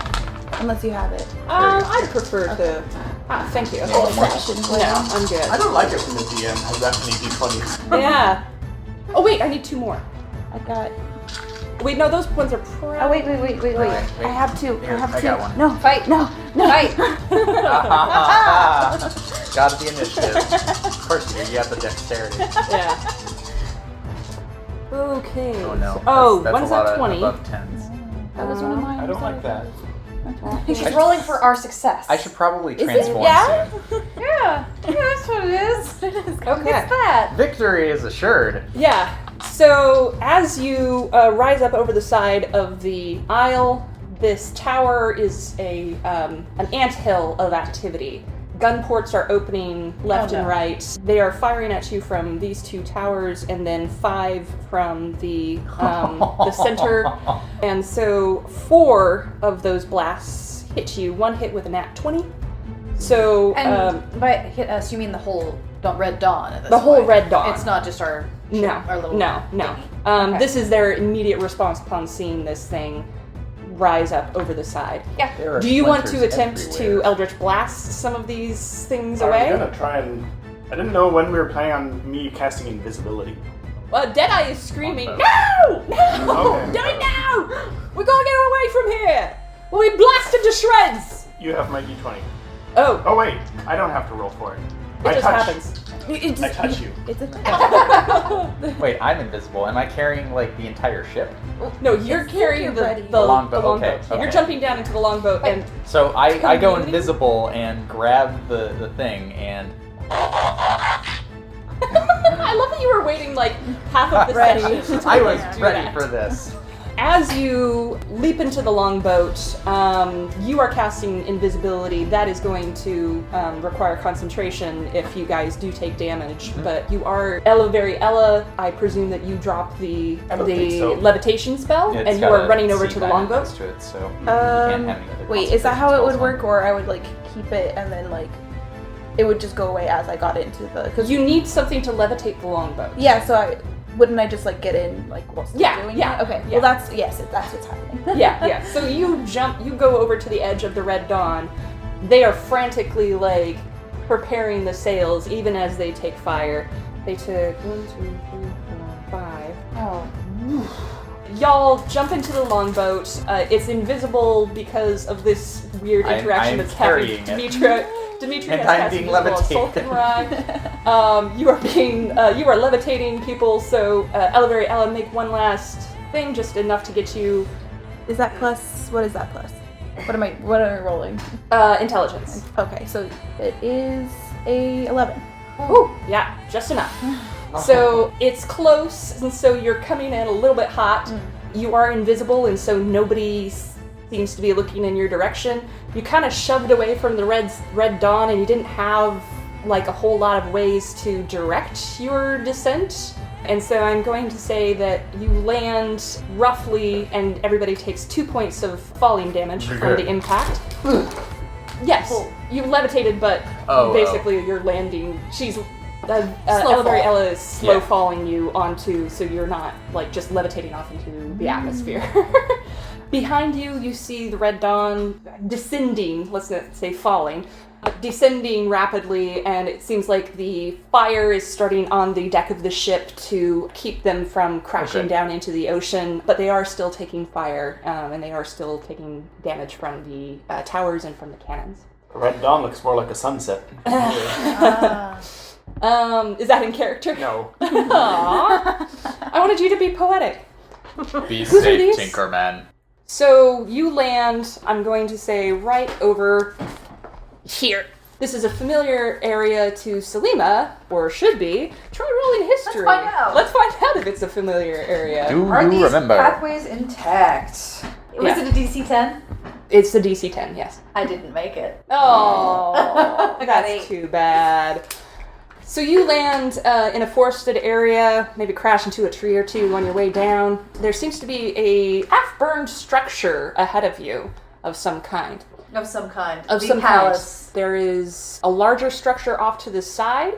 unless you have it. I'd prefer to... thank you. One more. No, I'm good. I don't like it when the DM has that many d20s. Yeah. Oh wait, I need 2 more. I got. Wait, no, those ones are probably... Oh wait. Wait. I have 2. Here, I have I 2. got one. No, Fight. no. Fight. Got the initiative. Of course you do. You have the dexterity. Yeah. Okay. Oh no. Oh, That's what a is lot that, of 20? above 10s. That was one of mine. I don't like that. She's rolling for our success. I should probably it? transform Yeah? soon. Yeah, that's what it is. Okay. It's that. Victory is assured. Yeah. So as you rise up over the side of the aisle, this tower is an anthill of activity. Gun ports are opening left and right. They are firing at you from these 2 towers, and then 5 from the center. And so 4 of those blasts hit you. 1 hit with a nat 20. So But hit us, you mean the whole Red Dawn at this the whole point. Red Dawn. It's not just our little No. thingy. Okay. This is their immediate response upon seeing this thing rise up over the side. Yeah. There are Do you want to splinters attempt everywhere. to Eldritch Blast some of these things Are we away? gonna try and... I didn't know when we were planning on me casting invisibility. Deadeye is screaming, Oh, no! Okay. Do it now! We're gonna get away from here! We'll be blasted to shreds! You have my d20. Oh, Oh wait, I don't have to roll for it. it just happens. I touch you. It's a Wait, I'm invisible. Am I carrying like the entire ship? No, you're carrying you're the ready. longboat, longboat. okay, You're okay. jumping down into the longboat and So I go Commuting? invisible and grab the thing and I love that you were waiting like half of the Ready. session. I was do ready that. for this. As you leap into the longboat, you are casting invisibility. That is going to require concentration if you guys do take damage. But you are Ella. I presume that you drop the I don't think so. levitation spell, It's and you got are a running over to the C9 longboat. next to it, so you can't have any other Wait, is that how it concentration would spells work, on. or I would like keep it and then like it would just go away as I got into the? Because You need something to levitate the longboat. yeah, so wouldn't I just like get in like while still Yeah, doing yeah, it? Okay, yeah. well that's what's happening. Yeah. So you go over to the edge of the Red Dawn. They are frantically like preparing the sails, even as they take fire. They took 1, 2, 3, 4, 5. Oh. Y'all jump into the longboat. It's invisible because of this weird interaction I'm that's happening. carrying Dimitri And has I'm cast being invisible on levitated. Solkinn Rai. You are levitating people. So Ella, make one last thing, just enough to get you Is that plus? What is that plus? What am I rolling? intelligence. Okay, so it is a 11. Ooh, yeah, just enough. So it's close, and so you're coming in a little bit hot. You are invisible, and so nobody seems to be looking in your direction. You kind of shoved away from the Red Dawn, and you didn't have like a whole lot of ways to direct your descent. And so I'm going to say that you land roughly, and everybody takes 2 points of falling damage from the impact. Yes, you levitated, but basically you're landing. She's Ella is slow falling you onto, so you're not like just levitating off into the atmosphere. Behind you, you see the red dawn descending, let's not say falling, descending rapidly, and it seems like the fire is starting on the deck of the ship to keep them from crashing down into the ocean, but they are still taking fire, and they are still taking damage from the towers and from the cannons. The red dawn looks more like a sunset. Is that in character? No. Aww. I wanted you to be poetic. Be Whose are safe, these? Tinkerman. So you land, I'm going to say, right over here. This is a familiar area to Salima, or should be. Try rolling history. Let's find out. Let's find out if it's a familiar area. Are you these remember? pathways intact? Was Yeah. it a DC 10? It's the DC 10, yes. I didn't make it. Oh, I got that's 8. too bad. So you land in a forested area, maybe crash into a tree or two on your way down. There seems to be a half-burned structure ahead of you of some kind. Of some kind. Of The some palace. kind. There is a larger structure off to the side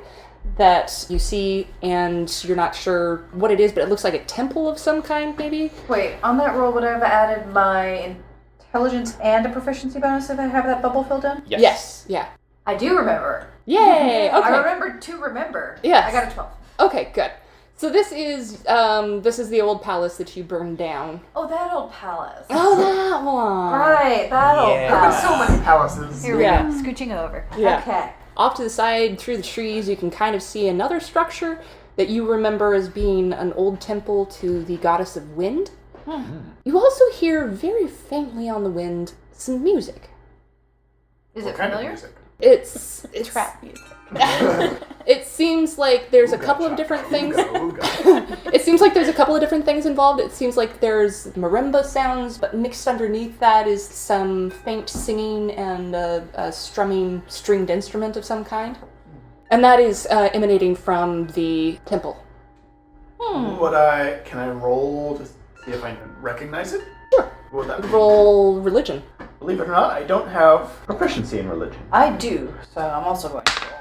that you see, and you're not sure what it is, but it looks like a temple of some kind, maybe? Wait, on that roll, would I have added my intelligence and a proficiency bonus if I have that bubble filled in? Yes. Yeah. I do remember. Yay! Okay. I remember to remember. Yes. I got a 12. Okay, good. So this is the old palace that you burned down. Oh, that old palace. Oh, that one. Right, that old There's palace. so many palaces. Here we Yeah. go. Scooching over. Yeah. Okay. Off to the side, through the trees, you can kind of see another structure that you remember as being an old temple to the goddess of wind. You also hear very faintly on the wind some music. Is What it kind of familiar? music? It's Trap music. It seems like there's a couple of different things. It seems like there's a couple of different things involved. It seems like there's marimba sounds, but mixed underneath that is some faint singing and a strumming stringed instrument of some kind. And that is emanating from the temple. Can I roll to see if I recognize it? Sure. What would that be? Roll religion. Believe it or not, I don't have proficiency in religion. I do, so I'm also going to roll.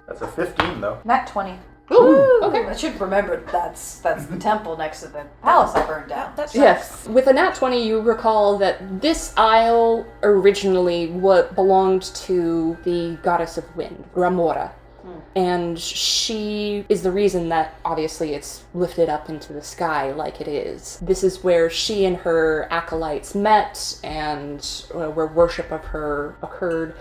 That's a 15, though. Nat 20. Ooh, okay. I should remember that's the temple next to the palace I burned down. That's Yes. With a nat 20, you recall that this isle originally belonged to the goddess of wind, Ramora. And she is the reason that, obviously, it's lifted up into the sky like it is. This is where she and her acolytes met, and where worship of her occurred.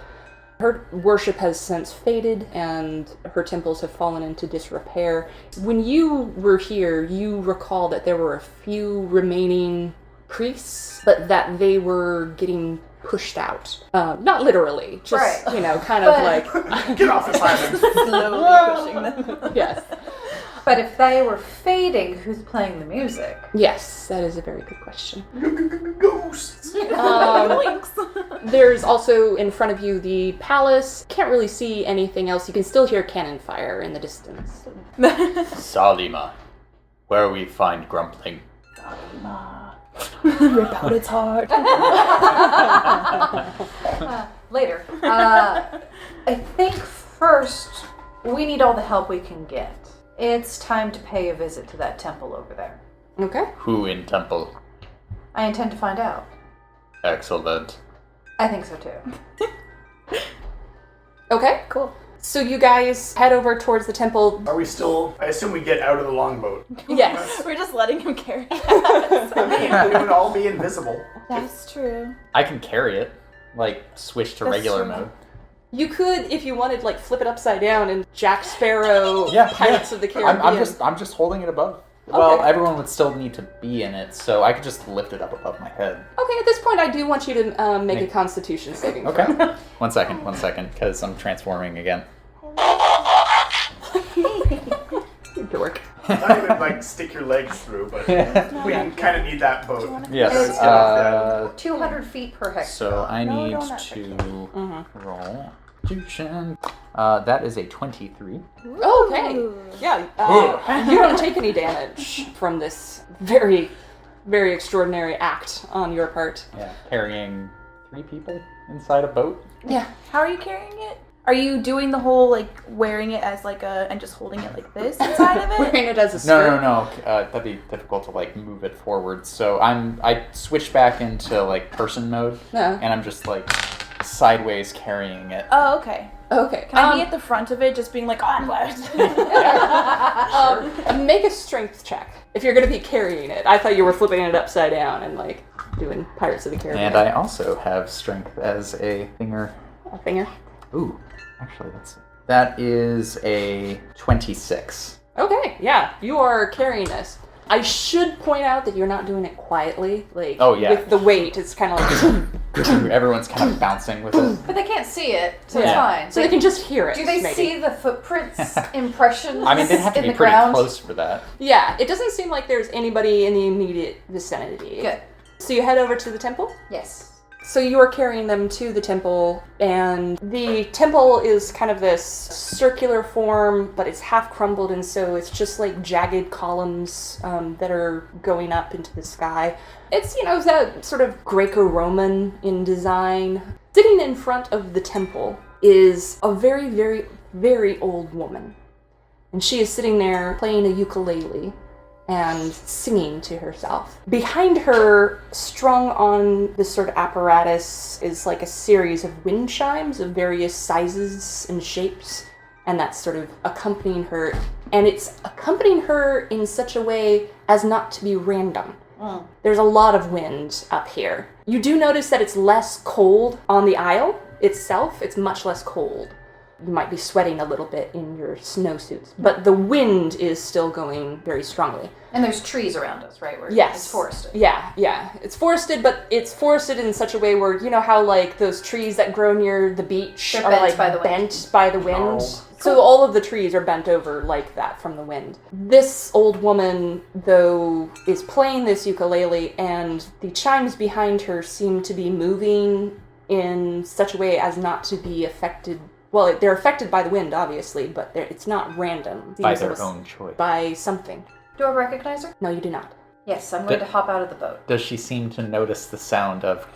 Her worship has since faded, and her temples have fallen into disrepair. When you were here, you recall that there were a few remaining priests, but that they were getting pushed out. Not literally, just, Right. kind of like... Get off this island! Slowly pushing them. Yes. But if they were fading, who's playing the music? Yes, that is a very good question. Ghosts! There's also in front of you the palace. Can't really see anything else. You can still hear cannon fire in the distance. Salima, where we find grumbling. Rip out its heart. Later. I think first we need all the help we can get. It's time to pay a visit to that temple over there. Okay. Who in temple? I intend to find out. Excellent. I think so too. Okay. Cool. So you guys head over towards the temple. Are we still... I assume we get out of the longboat. Yes. We're just letting him carry it. We would all be invisible. That's true. I can carry it. Like, switch to That's regular true. mode. You could, if you wanted, like flip it upside down and Jack Sparrow, Yeah, Pirates of the Caribbean. I'm just holding it above. Well, everyone would still need to be in it, so I could just lift it up above my head. Okay, at this point, I do want you to make a Constitution saving throw. Okay. One second, because I'm transforming again. You dork. Not even like stick your legs through, but we kind of need that boat. Yes. 200 feet per hectare. So I need to roll Constitution. That is a 23. Okay. Yeah. You don't take any damage from this very, very extraordinary act on your part. Yeah. Carrying 3 people inside a boat. Yeah. How are you carrying it? Are you doing the whole, like, wearing it as, like, and just holding it like this inside of it? Wearing it as a skirt? No. That'd be difficult to, like, move it forward. So I switched back into, like, person mode, and I'm just, like, sideways carrying it. Oh, okay. Okay. Can I be at the front of it, just being like, onward? Make a strength check. If you're going to be carrying it. I thought you were flipping it upside down and, like, doing Pirates of the Caribbean. And I also have strength as a finger. A finger? Ooh, actually, that is a 26. Okay, yeah, you are carrying this. I should point out that you're not doing it quietly. Like, with the weight, it's kind of like... Everyone's kind of bouncing with it. But they can't see it, so it's fine. So they can just hear it. Do they see the footprints impressions I mean, they'd have to be pretty ground? close for that. Yeah, it doesn't seem like there's anybody in the immediate vicinity. Good. So you head over to the temple? Yes. So you are carrying them to the temple, and the temple is kind of this circular form, but it's half crumbled, and so it's just like jagged columns that are going up into the sky. It's, that sort of Greco-Roman in design. Sitting in front of the temple is a very, very, very old woman, and she is sitting there playing a ukulele and singing to herself. Behind her, strung on this sort of apparatus, is like a series of wind chimes of various sizes and shapes, and that's sort of accompanying her. And it's accompanying her in such a way as not to be random. There's a lot of wind up here. You do notice that it's less cold on the aisle itself. It's much less cold. You might be sweating a little bit in your snowsuits, but the wind is still going very strongly. And there's trees around us, right? Yes. It's forested. Yeah. It's forested, but it's forested in such a way where, you know how, like, those trees that grow near the beach They're are, bent like, by the bent by the wind? Oh. So all of the trees are bent over like that from the wind. This old woman, though, is playing this ukulele, and the chimes behind her seem to be moving in such a way as not to be affected. Well, they're affected by the wind, obviously, but it's not random. By their own choice. By something. Do I recognize her? No, you do not. Yes, I'm going to hop out of the boat. Does she seem to notice the sound of...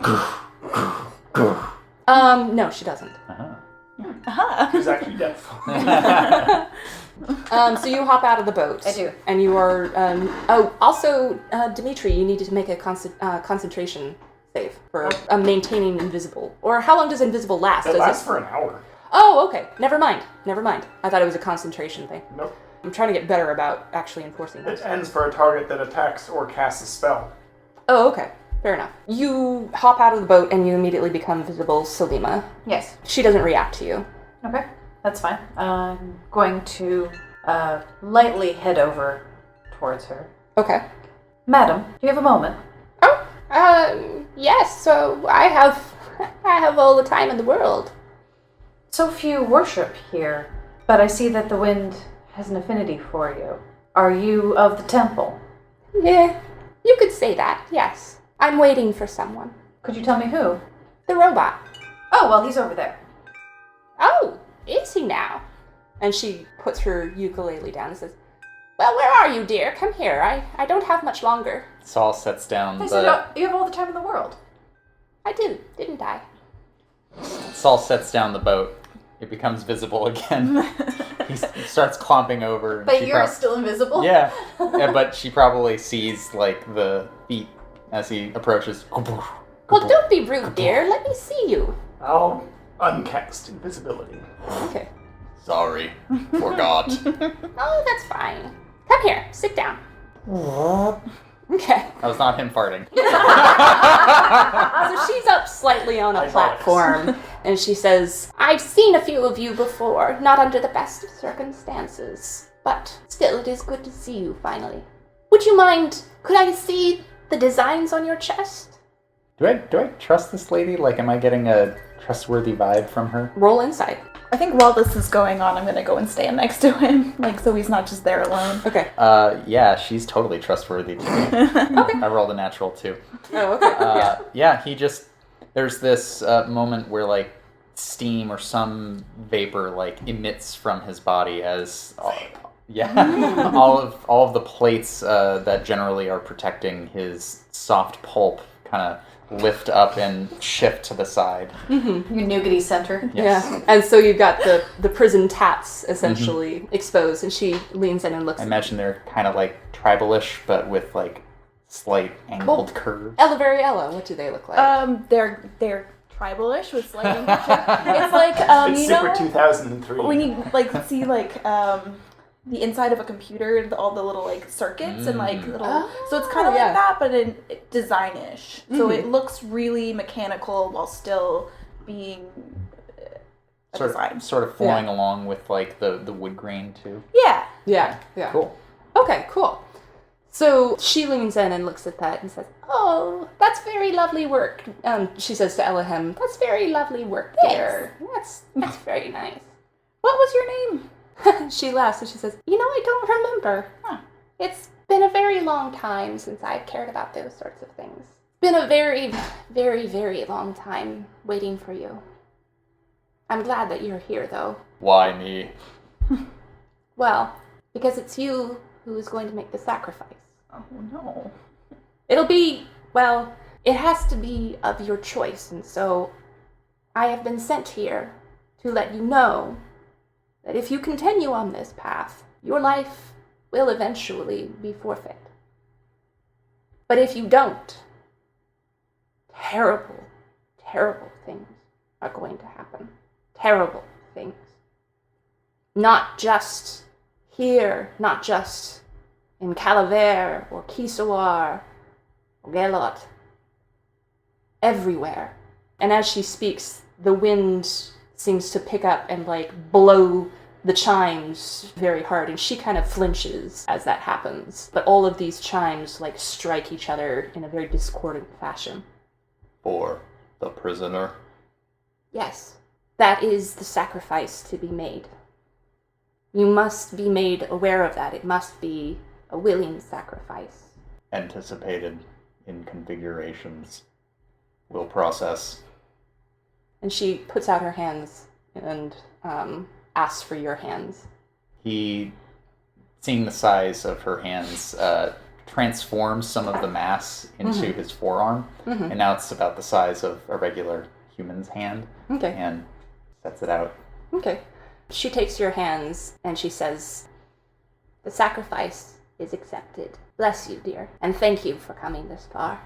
No, she doesn't. She's actually deaf. So you hop out of the boat. I do. And you are... also, Dimitri, you need to make a concentration save for maintaining invisible. Or how long does invisible last? It lasts for an hour. Oh, okay. Never mind. I thought it was a concentration thing. Nope. I'm trying to get better about actually enforcing this. It ends for a target that attacks or casts a spell. Oh, okay. Fair enough. You hop out of the boat and you immediately become visible, Salima. Yes. She doesn't react to you. Okay, that's fine. I'm going to lightly head over towards her. Okay. Madam, do you have a moment? Yes, so I have all the time in the world. So few worship here, but I see that the wind has an affinity for you. Are you of the temple? Yeah, you could say that, yes. I'm waiting for someone. Could you tell me who? The robot. Oh, well, he's over there. Oh, is he now? And she puts her ukulele down and says, Well, where are you, dear? Come here. I don't have much longer. Saul sets down I said, you have all the time in the world. I did, didn't I? Saul sets down the boat. It becomes visible again. He starts clomping over. And But you're still invisible? Yeah, but she probably sees, like, the feet as he approaches. Well, don't be rude, dear. Let me see you. I'll uncast invisibility. okay. Sorry, forgot. Oh, that's fine. Come here. Sit down. Okay. That was not him farting. So she's up slightly on a platform, and she says, I've seen a few of you before, not under the best of circumstances. But still, it is good to see you, finally. Would you mind, could I see the designs on your chest? Do I trust this lady? Like, am I getting a trustworthy vibe from her? roll insight. I think while this is going on, I'm gonna go and stand next to him, like, so he's not just there alone. Okay. Yeah, she's totally trustworthy to me. Okay. I rolled a natural 2. Oh, okay. Yeah, he just... There's this moment where, like, steam or some vapor, like, emits from his body as... all of the plates that generally are protecting his soft pulp kind of lift up and shift to the side. Mm-hmm. Your nougaty center. Yes. Yeah. And so you've got the prison tats essentially exposed, and she leans in and looks I at imagine they're kind of like tribal-ish, but with like slight angled curves. Ella, what do they look like? They're tribal-ish with slight angled curves. It's like it's you super know 2003. when you like see like the inside of a computer, all the little like circuits and like little. So it's kind of like that, but in design-ish. So it looks really mechanical while still being sort of flowing along with like the wood grain too. Yeah. Yeah. Cool. Okay, cool. So she leans in and looks at that and says, "Oh, that's very lovely work." She says to Elahimm, "That's very lovely work, dear. That's very nice." What was your name? She laughs and she says, "You know, I don't remember. It's been a very long time since I've cared about those sorts of things. It's been a very, very, very long time waiting for you. I'm glad that you're here, though." Why me? Well, because it's you who is going to make the sacrifice. Oh no. It'll be, well, it has to be of your choice, and so I have been sent here to let you know that if you continue on this path, your life will eventually be forfeit. But if you don't, terrible, terrible things are going to happen. Terrible things. Not just here, not just in Calaver or Kisawar or Gelot. Everywhere. And as she speaks, the wind seems to pick up and like blow the chimes very hard, and she kind of flinches as that happens. But all of these chimes like strike each other in a very discordant fashion. For the prisoner. Yes, that is the sacrifice to be made. You must be made aware of that. It must be a willing sacrifice. Anticipated in configurations. Will process. And she puts out her hands and asks for your hands. He, seeing the size of her hands, transforms some of the mass into his forearm, and now it's about the size of a regular human's hand, and sets it out. Okay. She takes your hands and she says, "The sacrifice is accepted. Bless you, dear, and thank you for coming this far.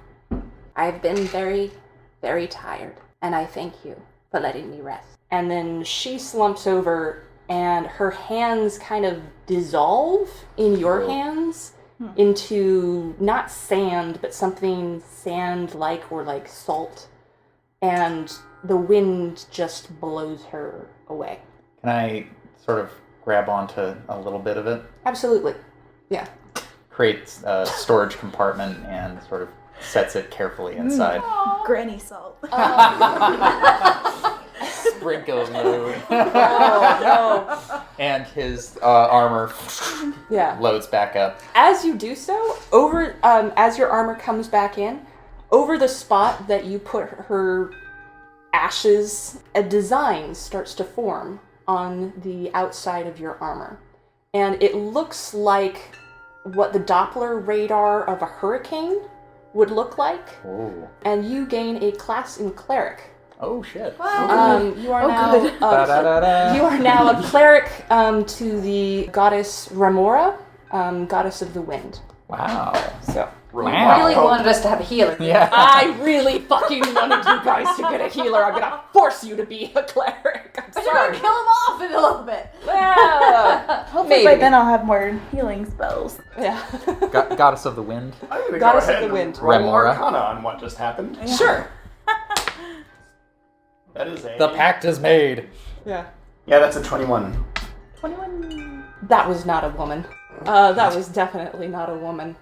I've been very, very tired, and I thank you for letting me rest." And then she slumps over and her hands kind of dissolve in your hands into not sand, but something sand-like or like salt. And the wind just blows her away. Can I sort of grab onto a little bit of it? Absolutely. Yeah. Creates a storage compartment and sort of sets it carefully inside. Granny salt. Sprinkle mode. Oh, no. And his armor loads back up. As you do so, over as your armor comes back in, over the spot that you put her ashes, a design starts to form on the outside of your armor. And it looks like what the Doppler radar of a hurricane would look like. Ooh. And you gain a class in cleric. Oh shit! You are now a cleric to the goddess Remora, goddess of the wind. Wow! So you really wanted us to have a healer. Yeah, I really fucking wanted you guys to get a healer. I'm gonna force you to be a cleric. I'm But you're gonna kill him off in a little bit. Yeah, Hopefully by then I'll have more healing spells. Yeah. Goddess of the wind. I'm gonna Goddess go of ahead the wind. and roll Remora. Arcana on what just happened. Sure. That is The pact is made. Yeah. Yeah, that's a 21. 21. That was not a woman. That was definitely not a woman.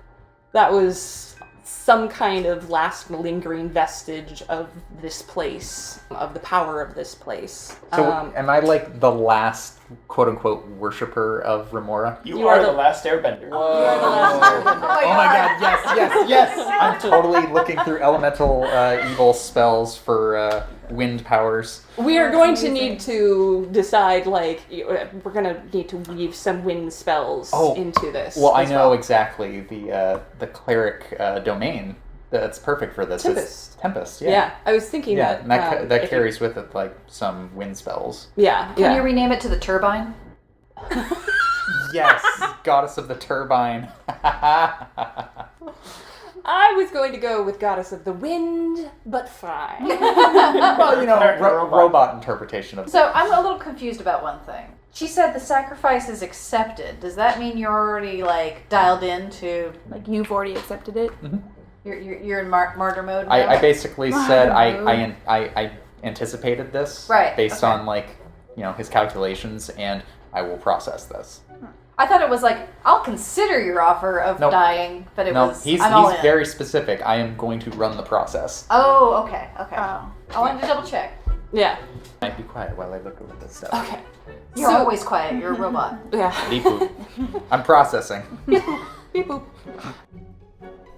That was some kind of last lingering vestige of this place, of the power of this place. So am I like the last quote-unquote worshiper of Remora? You are the last airbender. Whoa. You are the last airbender. Oh my god, yes! I'm totally looking through elemental evil spells for wind powers. We are going to need to decide, like, we're going to need to weave some wind spells into this. Well, I know exactly the cleric domain that's perfect for this. It's Tempest, yeah. Yeah, I was thinking that. And that carries with it, like, some wind spells. Yeah. Can you rename it to the Turbine? Yes, Goddess of the Turbine. I was going to go with Goddess of the Wind, but fine. Well, you know, robot interpretation of. So I'm a little confused about one thing. She said the sacrifice is accepted. Does that mean you're already like dialed into? Like you've already accepted it. Mm-hmm. You're in martyr mode now? I basically said I anticipated this, right? Based on like, you know, his calculations, and I will process this. I thought it was like, I'll consider your offer of dying, but it was. He's very specific. I am going to run the process. Oh, okay. I wanted to double check. Yeah. Might be quiet while I look over this stuff. Okay. You're always quiet. You're a robot. Yeah. Beep boop. I'm processing. Beep boop.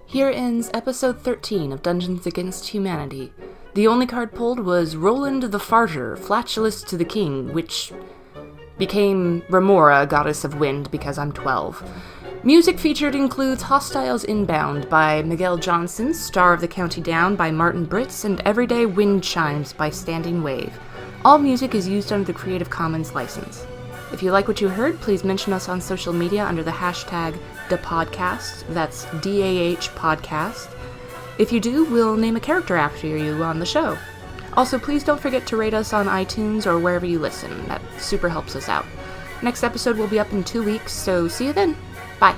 Here ends episode 13 of Dungeons Against Humanity. The only card pulled was Roland the Farter, Flatulous to the King, which became Remora, Goddess of Wind, because I'm 12. Music featured includes Hostiles Inbound by Miguel Johnson, Star of the County Down by Martin Britz, and Everyday Wind Chimes by Standing Wave. All music is used under the Creative Commons license. If you like what you heard, please mention us on social media under the hashtag #DAHPodcast. That's DAH Podcast. If you do, we'll name a character after you on the show. Also, please don't forget to rate us on iTunes or wherever you listen. That super helps us out. Next episode will be up in 2 weeks, so see you then. Bye.